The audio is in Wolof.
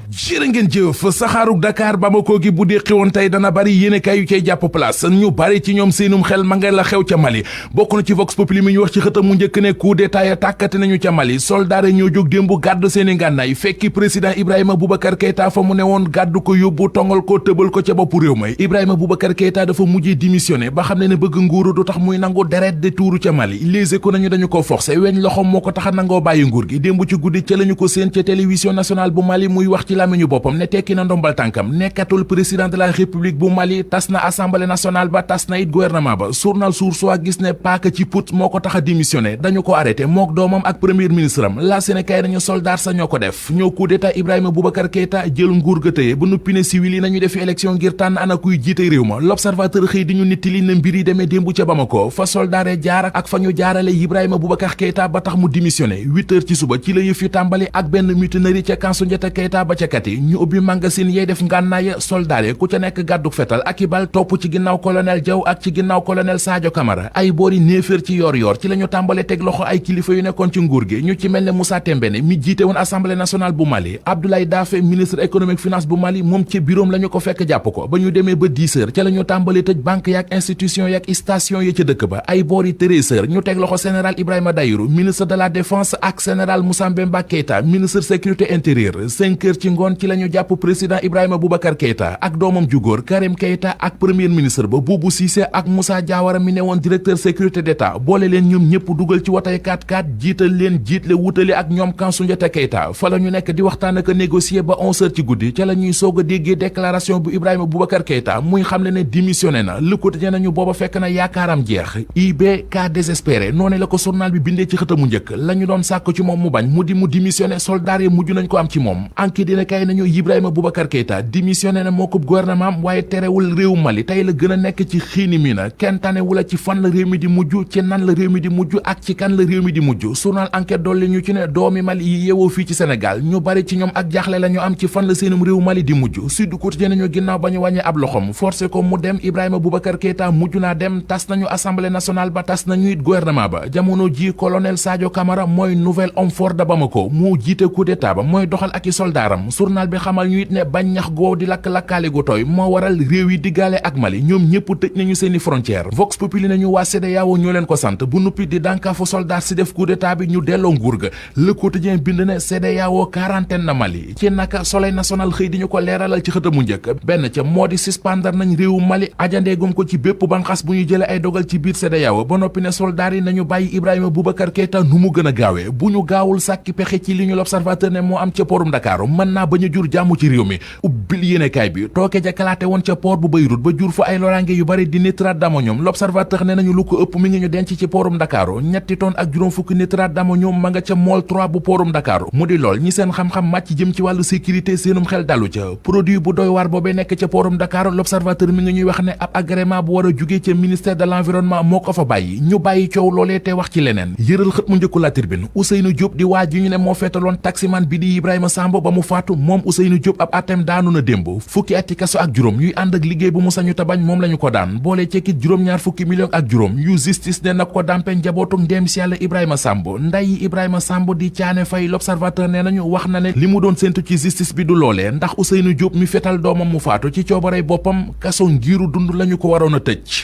jërë ngeen jëf saxaaruk Dakar Bamako gi bu dee xewoon tey dana bari yéenekaay yu cay jàpp place ñu bari ci ñoom seenum xel ma nga la xew ca Mali bokk na ci Vox Populi mi ñu wax ci xëtam mu njëkk ne coup d'état ya tàkkate nañu ca Mali soldaar yi ñoo jóg démb gàddu seeni ngànnaay fekki président Ibrahima Boubacar Keïta fa mu ne woon gàddu ko yóbbu tongal ko tëbal ko ca boppu réew ma Ibrahima Boubacar Keïta dafa mujjee démissionné ba xam ne bëgg nguuru du tax muy nangu deret de tuuru ca Mali Les Échos nañu dañu ko forcé weñ loxom moo ko tax a nangoo bàyyi nguur gi démb ci guddi ca lañu ko seen ca télévision nationale bu Mali muy wax ci làmmiñu boppam ne tekki na ndombal tànkam nekkatul président de la république bu Mali tas na assemblée nationale ba tas na it gouvernement ba journal Source A gis ne paaka ci put moo ko tax a démissionné dañu ko arrêté mook doomam ak premier ministre am la Sénégal nañu soldat sa ñoo ko def ñoo coup d'état Ibrahima Boubacar Keïta jël nguur ga tëye ba noppi ne civil yi nañu defi élection ngir tànn ana kuy jiite réew ma l'observateur xëy di ñu nittali na mbir yi demee démb ca Bamako fa soldaare jaar ak fa ñu jaarale Ibrahima Boubacar Keïta ba tax mu démissionné 8 heures ci suba ci la yëf yi tàmbali ak benn mutinerie ca kansu njëta Keïta ba ca kati ñu ubbi magasin yey def ngànnaay soldaar yi ku ca nekk gàddu fetal ak i bal topp ci ginnaaw colonel Diaw ak ci ginnaaw colonel Sadio Camara ay boori 9 heures ci yor ci la ñu tàmbale teg loxo ay kilifa yu nekkoon ci nguur gi ñu ci mel ne Moussa Tembene mi jiite woon assemblée nationale bu Mali Abdoulaye Daffé ministre économique finance bu Mali moom ci bureau la ñu ko fekk jàpp ko ba ñu demee ba 10 heures ca la ñu tàmbale tëj banque yaak institution yaak station ya ca dëkk ba ay boori 13 heures ñu teg loxo général Ibrahima Daïrou ministre de la défense ak général Moussa Mbemba Keïta ministre sécurité intérieure 5 heures ci ngoon ci la ñu jàpp président Ibrahima Boubacar Keïta ak doomam ju góor Karim Keïta ak premier ministre ba Boubou Cissé ak Moussa Diawara mi ne woon directeur sécurité d'état boole leen ñoom ñëpp dugal ci watay 4x4 jiital leen jiitle wutale ak ñoom Kansu Njata Keïta fa la ñu nekk di waxtaan ak négocier ba 11 heures ci guddi ca la ñuy soog a déggee déclaration bu Ibrahima Boubacar Keïta muy xamle ne démissionné na Le Quotidien nañu booba fekk na yaakaaram jeex IBK désespéré noonu la ko journal bi bindee ci xëtamu njëkk la ñu doon sàkk ci moom mu bañ mu démissionné soldaar yi mujj nañ ko am ci moom enquête dina kay nañu Ibrahima Boubacar Keïta démissionné na moo ko gouvernement waaye terewul réew Mali tey la gën a nekk ci xiini mi na kenn tanewula ci fan la réew mi di mujj ci nan la réew mi di mujj ak ci kan la réew mi di mujj journal enquête dolli ñu ci ne doomi Mali yi yeewoo fii ci Sénégal ñu bari ci ñoom ak jaaxle la ñu am ci fan la seenum réew Mali di mujj Sud Quotidien nañu ginnaaw ba ñu wàññee ab loxom forcé ko mu dem Ibrahima Boubacar Keïta mujj naa dem tas nañu assemblée nationale ba tas nañu it gouvernement ba jamono ji colonel Sadio Camara mooy nouvel homme fort de Bamako moo jiite coup d'état ba mooy doxal ak i soldaaram journal bi xamal ñu it ne bañ ñax goow di lakk-lakkaale gu tooy moo waral réew yi diggaale ak Mali ñoom ñëpp tëj nañu seeni frontière Vox Populi nañu waa CEDEAO ñoo leen ko sant bu nuppi di dànkaafu soldat si def coup d'état bi ñu delloo nguur ga Le Quotidien bind ne CEDEAO quarantaine na Mali ci naka Soleil national xëy di ñu ko leeralal ci xëtamu njëkk benn ca moo di suspendre nañ réewu Mali ajandeegum ko ci bépp banqaas bu ñu jële ay dogal ci biir CEDEAO ba noppi ne soldat yi nañu bàyyi Ibrahima Boubacar Keïta nu mu gën a gaawee bu ñu gaawul sàkki pexe ci li ñu l'Observateur ne moo am ca porum Dakar mën naa bañ a jur jàmm ci réew mi ubbil yéenekaay bi tooke ja kalaate woon ca port bu Beyrouth ba jur fa ay loraange yu bari di nitrate d'ammonium l'Observateur ne nañu lu ko ëpp mi ngi ñu denc ci porum Dakar ñetti tonnes ak juróom fukki nitrate d'ammonium ma nga ca mool 3 bu porum Dakar mu di lool ñi seen xam-xam màcc jëm ci wàllu sécurité seenum xel dalu ca produit bu doy waar boobee nekk ca porum Dakar l'Observateur mi ngi ñuy wax ne ab agrément bu war a jugee ca ministère de l'environnement moo ko fa bàyyi ñu bàyyi coow loolee te wax ci leneen yëral xët mu njëkku La Tribune Ousseynou Diop di waaj yu ñu ne moo feetaloon taximan bi di Ibrahima Samb ba mu faatu moom Ousseynou Diop ab atem daanu na démb fukki ati kaso ak juróom yuy ànd ak liggéey bu mu sañu tabañ moom lañu ko daan boole cekkit juróom-ñaar fukki millions ak juróom yu justice ne na ko dàmpe njabootuk ndéem si yàlla Ibrahima Samb nday Ibrahima Samb di Caane Fay l'Observateur ne nañu wax na ne li mu doon séntu ci justice bi du loolee ndax Ousseynou Diop mi fetal doomam mu faatu ci coobarey boppam kaso ngiiru dund lañu ko waroon a tëj